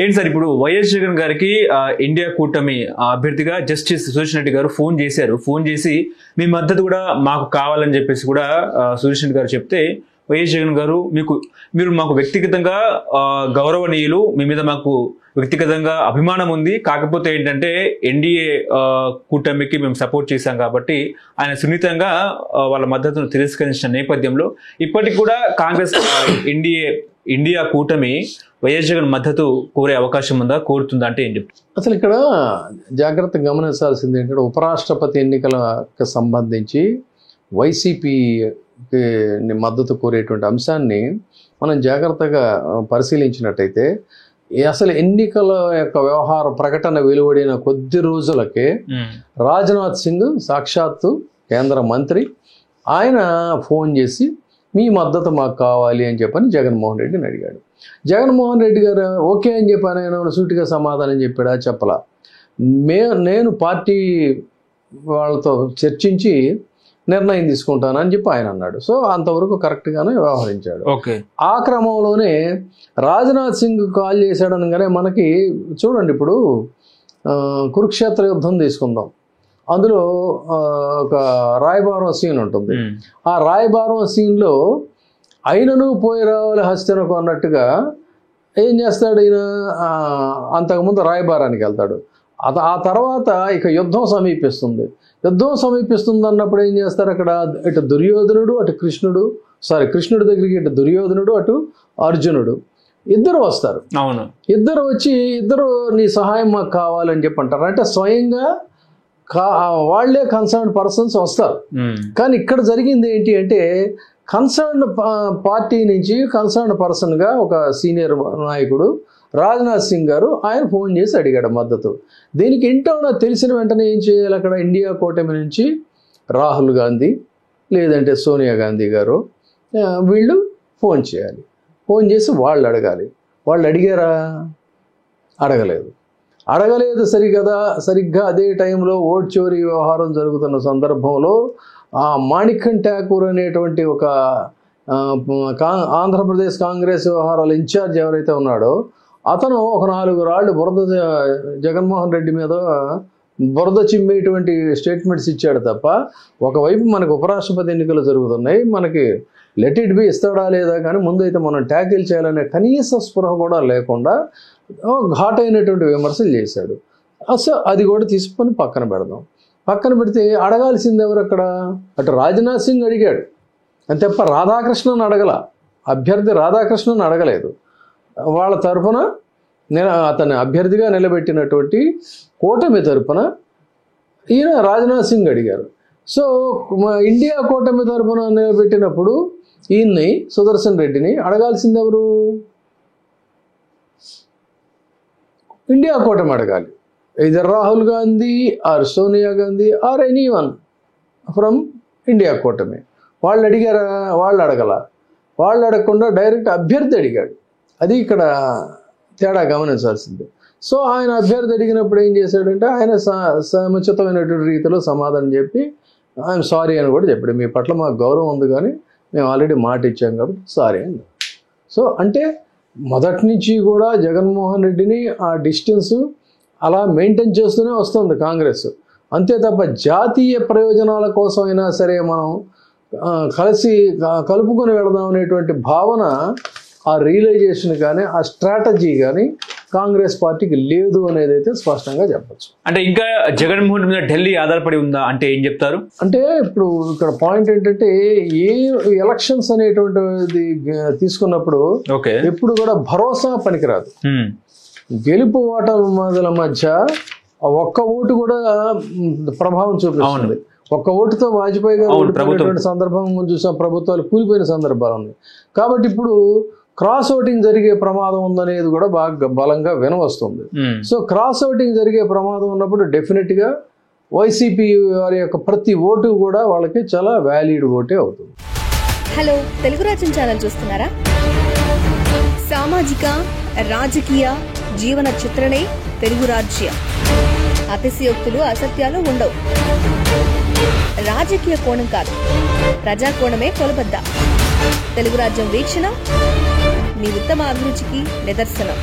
ఏంటి సార్ ఇప్పుడు వైఎస్ జగన్ గారికి ఇండియా కూటమి అభ్యర్థిగా జస్టిస్ సుదర్శన్ రెడ్డి గారు ఫోన్ చేశారు. ఫోన్ చేసి మీ మద్దతు కూడా మాకు కావాలని చెప్పేసి కూడా సుదర్శన్ రెడ్డి గారు చెప్తే వైఎస్ జగన్ గారు మీరు మాకు వ్యక్తిగతంగా గౌరవనీయులు, మీ మీద మాకు వ్యక్తిగతంగా అభిమానం ఉంది, కాకపోతే ఏంటంటే ఎన్డీఏ కూటమికి మేము సపోర్ట్ చేశాం కాబట్టి ఆయన సున్నితంగా వాళ్ళ మద్దతును తిరస్కరించిన నేపథ్యంలో ఇప్పటికి కూడా కాంగ్రెస్ ఇండియా కూటమి వైఎస్ జగన్ మద్దతు కోరే అవకాశం ఉందా, కోరుతుందా అంటే ఏం చెప్తారు? అసలు ఇక్కడ జాగ్రత్తగా గమనించాల్సింది ఏంటంటే ఉపరాష్ట్రపతి ఎన్నికలకు సంబంధించి వైసీపీ మద్దతు కోరేటువంటి అంశాన్ని మనం జాగ్రత్తగా పరిశీలించినట్టయితే అసలు ఎన్నికల యొక్క వ్యవహార ప్రకటన వెలువడిన కొద్ది రోజులకే రాజ్నాథ్ సింగ్ సాక్షాత్తు కేంద్ర మంత్రి ఆయన ఫోన్ చేసి మీ మద్దతు మాకు కావాలి అని చెప్పని జగన్మోహన్ రెడ్డిని అడిగాడు. జగన్మోహన్ రెడ్డి గారు ఓకే అని చెప్పి ఆయన సూటిగా సమాధానం చెప్పాడా? చెప్పలా. నేను పార్టీ వాళ్ళతో చర్చించి నిర్ణయం తీసుకుంటానని చెప్పి ఆయన అన్నాడు. సో అంతవరకు కరెక్ట్గానే వ్యవహరించాడు. ఆ క్రమంలోనే రాజ్నాథ్ సింగ్ కాల్ చేశాడనగానే మనకి చూడండి, ఇప్పుడు కురుక్షేత్ర యుద్ధం తీసుకుందాం. అందులో ఒక రాయబారం సీన్ ఉంటుంది. ఆ రాయబారం సీన్లో అయినను పోయి రావాలి హస్తినకు అన్నట్టుగా ఏం చేస్తాడు ఈయన, అంతకుముందు రాయబారానికి వెళ్తాడు. ఆ తర్వాత ఇక యుద్ధం సమీపిస్తుంది. అన్నప్పుడు ఏం చేస్తారు, అక్కడ ఇటు దుర్యోధనుడు అటు కృష్ణుడి దగ్గరికి ఇటు దుర్యోధనుడు అటు అర్జునుడు ఇద్దరు వస్తారు. అవును, ఇద్దరు వచ్చి నీ సహాయం మాకు కావాలని చెప్పి అంటారు. అంటే స్వయంగా వాళ్లే కన్సర్న్ పర్సన్స్ వస్తారు. కానీ ఇక్కడ జరిగింది ఏంటి అంటే కన్సర్న్ పార్టీ నుంచి కన్సర్న్ పర్సన్గా ఒక సీనియర్ నాయకుడు రాజ్నాథ్ సింగ్ గారు ఆయన ఫోన్ చేసి అడిగాడు మద్దతు. దీనికి ఏంటో తెలిసిన వెంటనే ఏం చేయాలి, అక్కడ ఇండియా కూటమి నుంచి రాహుల్ గాంధీ లేదంటే సోనియా గాంధీ గారు వీళ్ళు ఫోన్ చేయాలి. ఫోన్ చేసి వాళ్ళు అడగాలి. వాళ్ళు అడిగారా? అడగలేదు సరిగ్గా అదే టైంలో ఓట్ చోరీ వ్యవహారం జరుగుతున్న సందర్భంలో ఆ మాణిక్యం ఠాకూర్ అనేటువంటి ఒక ఆంధ్రప్రదేశ్ కాంగ్రెస్ వ్యవహారాల ఇన్ఛార్జ్ ఎవరైతే ఉన్నాడో అతను ఒక 4 రాళ్ళు జగన్మోహన్ రెడ్డి మీద బురద చిమ్మేటువంటి స్టేట్మెంట్స్ ఇచ్చాడు తప్ప, ఒకవైపు మనకు ఉపరాష్ట్రపతి ఎన్నికలు జరుగుతున్నాయి, మనకి లెట్ ఇట్ బి ఇస్తాడా లేదా కానీ ముందైతే మనం ట్యాకిల్ చేయాలనే కనీస స్పృహ కూడా లేకుండా ఘాటైనటువంటి విమర్శలు చేశాడు. అసలు అది కూడా తీసుకొని పక్కన పెడితే అడగాల్సింది ఎవరు అక్కడ? అటు రాజ్నాథ్ సింగ్ అడిగాడు అని తప్ప రాధాకృష్ణన్ అడగల. అభ్యర్థి రాధాకృష్ణన్ అడగలేదు. వాళ్ళ తరఫున అతన్ని అభ్యర్థిగా నిలబెట్టినటువంటి కూటమి తరఫున ఈయన రాజ్నాథ్ సింగ్ అడిగారు. సో ఇండియా కూటమి తరఫున నిలబెట్టినప్పుడు ఈయన్ని సుదర్శన్ రెడ్డిని అడగాల్సింది ఎవరు? ఇండియా కూటమి అడగాలి. Either Rahul Gandhi or Sonia Gandhi or anyone from India కూటమి. వాళ్ళు అడిగారా? వాళ్ళు అడగకుండా డైరెక్ట్ అభ్యర్థి అడిగాడు. అది ఇక్కడ తేడా గమనించాల్సింది. సో ఆయన అభ్యర్థి అడిగినప్పుడు ఏం చేశాడంటే ఆయన సముచితమైనటువంటి రీతిలో సమాధానం చెప్పి ఐఎమ్ సారీ అని కూడా చెప్పాడు. మీ పట్ల మాకు గౌరవం ఉంది కానీ మేము ఆల్రెడీ మాట ఇచ్చాం కాబట్టి సారీ అని. సో అంటే మొదటి నుంచి కూడా జగన్మోహన్ రెడ్డిని ఆ డిస్టెన్స్ అలా మెయింటైన్ చేస్తూనే వస్తుంది కాంగ్రెస్. అంతే తప్ప జాతీయ ప్రయోజనాల కోసం అయినా సరే మనం కలుపుకొని వెళదాం అనేటువంటి భావన, ఆ రియలైజేషన్ కానీ ఆ స్ట్రాటజీ కానీ కాంగ్రెస్ పార్టీకి లేదు అనేది అయితే స్పష్టంగా చెప్పచ్చు. అంటే ఇంకా జగన్మోహన్ మీద ఢిల్లీ ఆధారపడి ఉందా అంటే ఏం చెప్తారు? అంటే ఇప్పుడు ఇక్కడ పాయింట్ ఏంటంటే ఏ ఎలక్షన్స్ అనేటువంటిది తీసుకున్నప్పుడు ఎప్పుడు కూడా భరోసా పనికిరాదు. గెలుపు ఓటముల మధ్య ఒక్క ఓటు కూడా ప్రభావం చూపిస్తుంది. ఒక్క ఓటుతో వాజ్పేయి గారు ఓడిపోయినటువంటి సందర్భం చూసాం, ప్రభుత్వాలు కూలిపోయిన సందర్భాలు ఉన్నాయి. కాబట్టి ఇప్పుడు క్రాస్ ఓటింగ్ జరిగే ప్రమాదం ఉందనేది కూడా బాగా బలంగా వినవస్తుంది. సో క్రాస్ ఓటింగ్ జరిగే ప్రమాదం ఉన్నప్పుడు డెఫినెట్ గా వైసీపీ వారి యొక్క ప్రతి ఓటు కూడా వాళ్ళకి చాలా వ్యాలిడ్ ఓటే అవుతుంది. హలో, తెలుగు రాజ్యం ఛానల్ చూస్తున్నారా? సామాజిక రాజకీయ జీవన చిత్రణే తెలుగు రాజ్యం. అతిశయోక్తులు అసత్యాలు ఉండవు. రాజకీయ కోణం కాదు, ప్రజా కోణమే కొలబద్ద. తెలుగు రాజ్యం వీక్షణ మీ ఉత్తమ అభిరుచికి నిదర్శనం.